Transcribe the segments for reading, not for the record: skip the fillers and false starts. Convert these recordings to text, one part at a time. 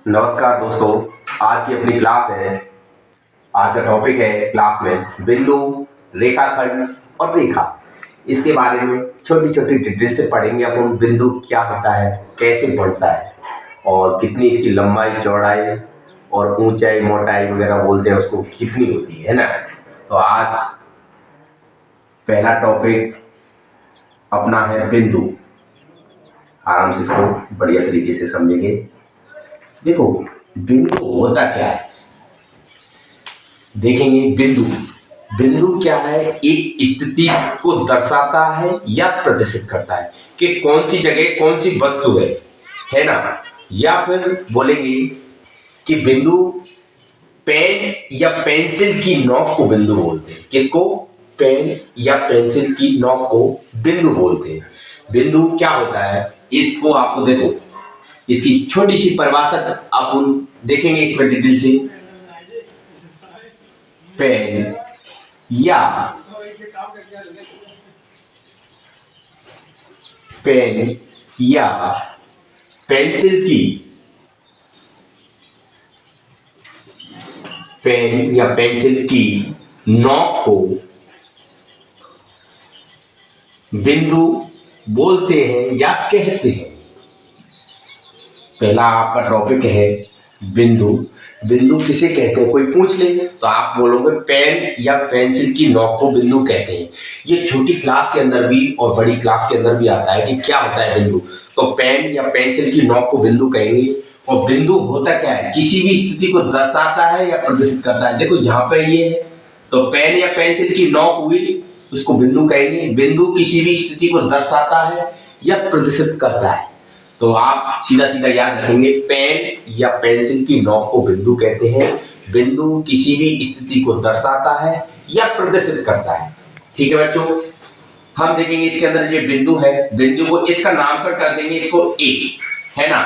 नमस्कार दोस्तों। आज की अपनी क्लास है। आज का टॉपिक है क्लास में बिंदु, रेखाखंड और रेखा। इसके बारे में छोटी छोटी डिटेल से पढ़ेंगे अपन। बिंदु क्या होता है, कैसे बढ़ता है और कितनी इसकी लंबाई चौड़ाई और ऊंचाई मोटाई वगैरह बोलते हैं उसको, कितनी होती है ना। तो आज पहला टॉपिक अपना है बिंदु। आराम से इसको बढ़िया तरीके से समझेंगे। देखो, बिंदु होता क्या है देखेंगे। बिंदु बिंदु क्या है, एक स्थिति को दर्शाता है या प्रदर्शित करता है कि कौन सी जगह कौन सी वस्तु है ना। या फिर बोलेंगे कि बिंदु, पेन या पेंसिल की नोक को बिंदु बोलते हैं। किसको? पेन या पेंसिल की नोक को बिंदु बोलते हैं। बिंदु क्या होता है, इसको आपको देखो, इसकी छोटी सी परिभाषा आप देखेंगे इसमें डिटेल से। पेन या पेन या पेंसिल की पेन या पेंसिल की नोक को बिंदु बोलते हैं या कहते हैं। पहला आपका टॉपिक है बिंदु। बिंदु किसे कहते हैं, कोई पूछ ले तो आप बोलोगे पेन या पेंसिल की नोक को बिंदु कहते हैं। ये छोटी क्लास के अंदर भी और बड़ी क्लास के अंदर भी आता है कि क्या होता है बिंदु। तो पेन या पेंसिल की नोक को बिंदु कहेंगे। और बिंदु होता क्या है, किसी भी स्थिति को दर्शाता है या प्रदर्शित करता है। देखो यहाँ पे ये है, तो पेन या पेंसिल की नोक हुई, उसको बिंदु कहेंगे। बिंदु किसी भी स्थिति को दर्शाता है या प्रदर्शित करता है। तो आप सीधा सीधा याद रखेंगे, पेन या पेंसिल की नोक को बिंदु कहते हैं। बिंदु किसी भी स्थिति को दर्शाता है या प्रदर्शित करता है। ठीक है बच्चों, हम देखेंगे इसके अंदर ये बिंदु है। बिंदु को इसका नामकरण कर देंगे, इसको ए, है ना।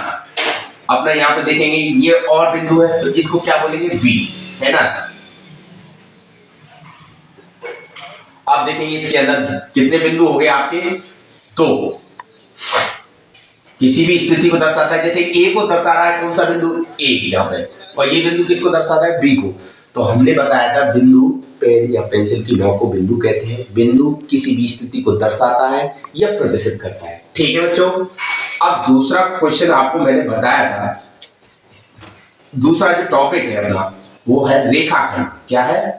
अपना यहाँ पे देखेंगे ये और बिंदु है, तो इसको क्या बोलेंगे, बी, है ना। अब देखेंगे इसके अंदर कितने बिंदु हो गए आपके, तो किसी भी स्थिति को दर्शाता है। जैसे ए को दर्शा रहा है कौन सा बिंदु, ए यहाँ पे, और ये बिंदु किसको दर्शाता है, बी को। तो हमने बताया था बिंदु, पेन या पेंसिल की नोक को बिंदु कहते हैं। बिंदु किसी भी स्थिति को दर्शाता है या प्रदर्शित करता है। ठीक है बच्चों। अब दूसरा क्वेश्चन आपको मैंने बताया था, दूसरा जो टॉपिक है अपना वो है रेखाखंड। क्या है,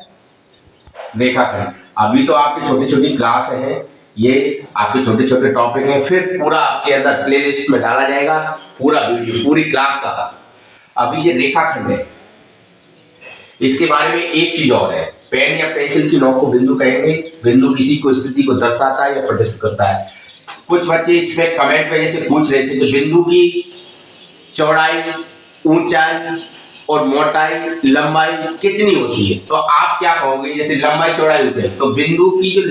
रेखाखंड। अभी तो आपके छोटी छोटी क्लास है, ये आपके छोटे छोटे टॉपिक हैं, फिर पूरा आपके अंदर प्लेलिस्ट में डाला जाएगा पूरा वीडियो, पूरी क्लास का। अभी ये रेखाखंड है, इसके बारे में एक चीज और है। पेन या पेंसिल की नोक को बिंदु कहेंगे। बिंदु किसी को स्थिति को दर्शाता है या प्रदर्शित करता है। कुछ बच्चे इसमें कमेंट में जैसे पूछ रहे थे कि बिंदु की चौड़ाई, ऊंचाई और मोटाई, लंबाई कितनी होती है। तो आप क्या कहोगे, जैसे लंबाई चौड़ाई होती है, तो बिंदु की जो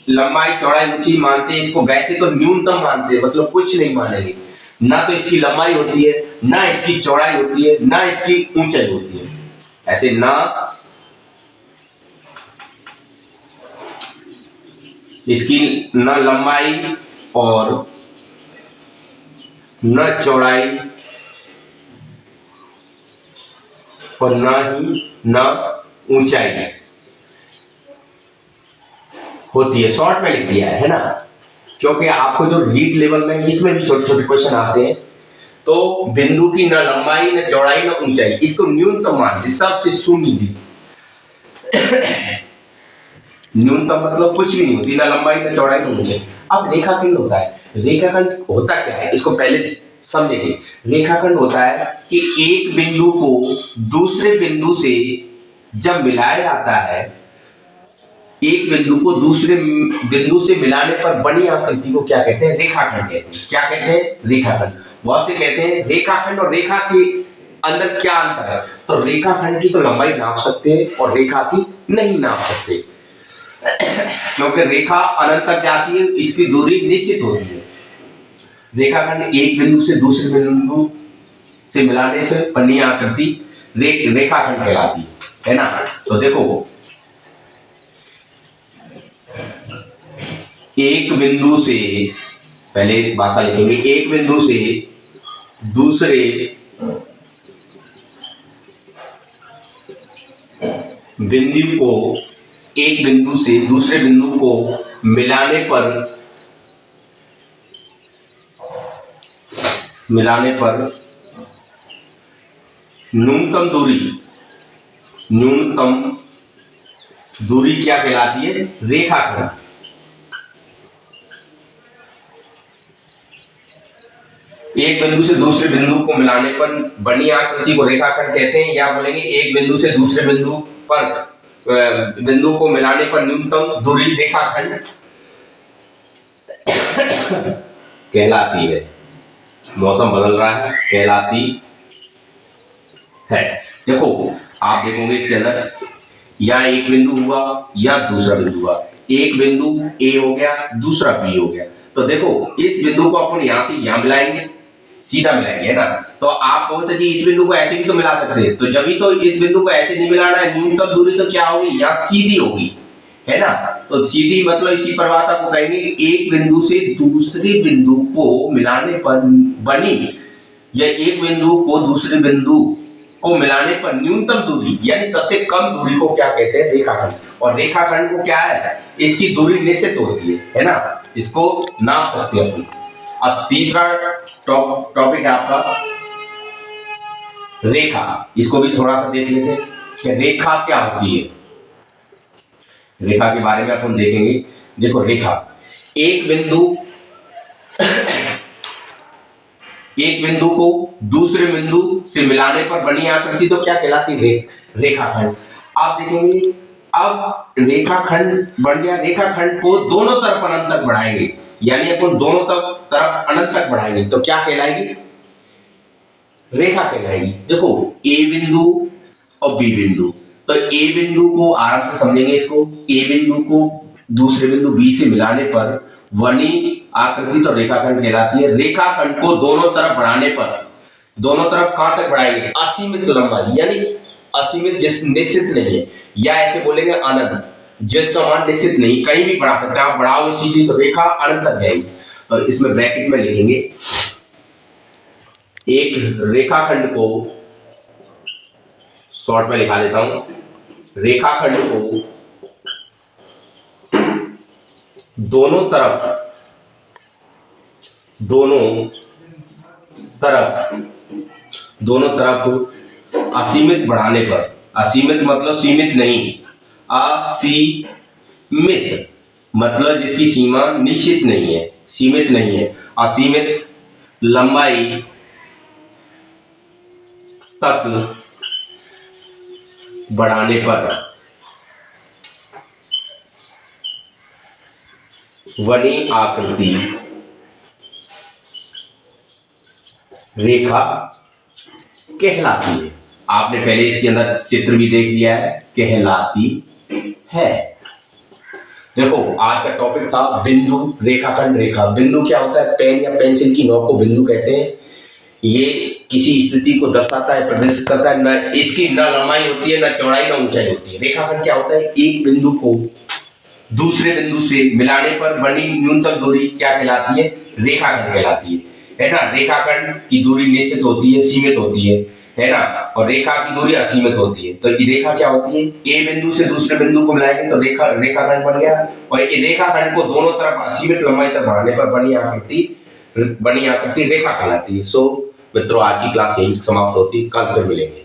लंबाई चौड़ाई ऊंची मानते हैं इसको, वैसे तो न्यूनतम मानते हैं, मतलब कुछ नहीं मानेंगे। ना तो इसकी लंबाई होती है, ना इसकी चौड़ाई होती है, ना इसकी ऊंचाई होती है। ऐसे ना इसकी न लंबाई और न चौड़ाई और न ही न ऊंचाई होती है। शॉर्ट में लिख दिया है ना, क्योंकि आपको जो रीड लेवल में इसमें भी छोटे छोटे क्वेश्चन आते हैं। तो बिंदु की न लंबाई, न चौड़ाई, न ऊंचाई, इसको न्यूनतम मानते, सबसे शून्य भी। न्यूनतम मतलब कुछ भी नहीं होती, ना लंबाई, ना चौड़ाई, ना ऊंचाई। अब रेखाखंड होता है। रेखाखंड होता क्या है, इसको पहले समझेंगे। रेखाखंड होता है कि एक बिंदु को दूसरे बिंदु से जब मिलाया जाता है, एक बिंदु को दूसरे बिंदु से मिलाने पर बनी आकृति को क्या कहते हैं, रेखाखंड कहते हैं। क्या कहते हैं, रेखाखंड। बहुत से कहते हैं रेखाखंड और रेखा के अंदर क्या अंतर है, तो रेखाखंड की तो लंबाई नाप सकते हैं और रेखा की नहीं नाप सकते, क्योंकि रेखा अनंत तक जाती है, इसकी दूरी निश्चित होती है। रेखाखंड एक बिंदु से दूसरे बिंदु से मिलाने से बनी आकृति रेखाखंड कहलाती है ना। तो देखो, एक बिंदु से, पहले भाषा लिखेंगे, एक बिंदु से दूसरे बिंदु को एक बिंदु से दूसरे बिंदु को मिलाने पर न्यूनतम दूरी क्या कहलाती है? रेखाखंड। एक बिंदु से दूसरे बिंदु को मिलाने पर बनी आकृति को रेखाखंड कहते हैं, या बोलेंगे एक बिंदु से दूसरे बिंदु को मिलाने पर न्यूनतम दूरी रेखाखंड कहलाती है। मौसम बदल रहा है, कहलाती है। देखो आप देखोगे इसके अंदर यहाँ एक बिंदु हुआ या दूसरा बिंदु हुआ, एक बिंदु ए हो गया, दूसरा बी हो गया। तो देखो इस बिंदु को अपन यहां से यहां मिलाएंगे, सीधा मिलाएंगे, है ना। तो आप कहो सर जी इस बिंदु को ऐसे भी तो मिला सकते हैं, तो जब भी तो इस बिंदु को ऐसे नहीं मिलाना है, न्यूनतम दूरी तो क्या होगी? यहाँ सीधी होगी, है ना। तो सीधी मतलब इसी परिभाषा को कहेंगे एक बिंदु से दूसरे बिंदु को मिलाने पर बनी, या एक बिंदु को दूसरे बिंदु को मिलाने पर न्यूनतम दूरी यानी सबसे कम दूरी को क्या कहते हैं? रेखाखंड। और रेखाखंड को क्या है? इसकी दूरी निश्चित होती है ना, इसको नाप सकते हैं अपन। अब तीसरा टॉपिक है आपका रेखा। इसको भी थोड़ा सा देख लेते हैं कि रेखा क्या होती है। रेखा के बारे में अपन देखेंगे। देखो रेखा एक बिंदु को दूसरे बिंदु से मिलाने पर बनी आकृति तो क्या कहलाती है? रेखाखंड। आप देखेंगे अब रेखाखंड बन गया, रेखाखंड को दोनों तरफ अनंत तक बढ़ाएंगे, यानी अपन दोनों तरफ अनंत तक बढ़ाएंगे तो क्या कहलाएगी? रेखा कहलाएगी। देखो ए बिंदु और बी बिंदु, तो ए बिंदु को आराम से समझेंगे इसको, ए बिंदु को दूसरे बिंदु बी से मिलाने पर बनी आकृति तो रेखाखंड कहलाती है। रेखाखंड को दोनों तरफ बढ़ाने पर, दोनों तरफ कहां तक बढ़ाएंगे? असीमित लंबाई, यानी असीमित जिस निश्चित नहीं है, या ऐसे बोलेंगे अनंत, जिसका मान निश्चित नहीं, कहीं भी बढ़ा सकते हैं आप। बढ़ाओगे सीधी तो रेखा अनंत तक जाएगी। तो इसमें ब्रैकेट में लिखेंगे एक रेखाखंड को, शॉर्ट में लिखा देता हूं, रेखाखंड को दोनों तरफ असीमित बढ़ाने पर, असीमित मतलब सीमित नहीं, असीमित मतलब जिसकी सीमा निश्चित नहीं है, सीमित नहीं है, असीमित लंबाई तक बढ़ाने पर बनी आकृति रेखा कहलाती है। आपने पहले इसके अंदर चित्र भी देख लिया है, कहलाती है। देखो आज का टॉपिक था बिंदु, रेखाखंड, रेखा। बिंदु क्या होता है? पेन या पेंसिल की नोक को बिंदु कहते हैं। ये किसी स्थिति को दर्शाता है, प्रदर्शित करता है। न इसकी न लंबाई होती है, न चौड़ाई, न ऊंचाई होती है। रेखाखंड क्या होता है? एक बिंदु को दूसरे बिंदु से मिलाने पर बनी न्यूनतम दूरी क्या कहलाती है? रेखाखंड कहलाती है ना। रेखाखंड की दूरी निश्चित होती है, सीमित होती है ना। और रेखा की दूरी असीमित होती है। तो ये रेखा क्या होती है? ए बिंदु से दूसरे बिंदु को मिलाएंगे तो रेखाखंड बन गया। और ये रेखाखंड को दोनों तरफ असीमित लंबाई तक बढ़ाने पर बनी आकृति रेखा कहलाती है। सो मित्रों आज की क्लास यही समाप्त होती है, कल फिर मिलेंगे।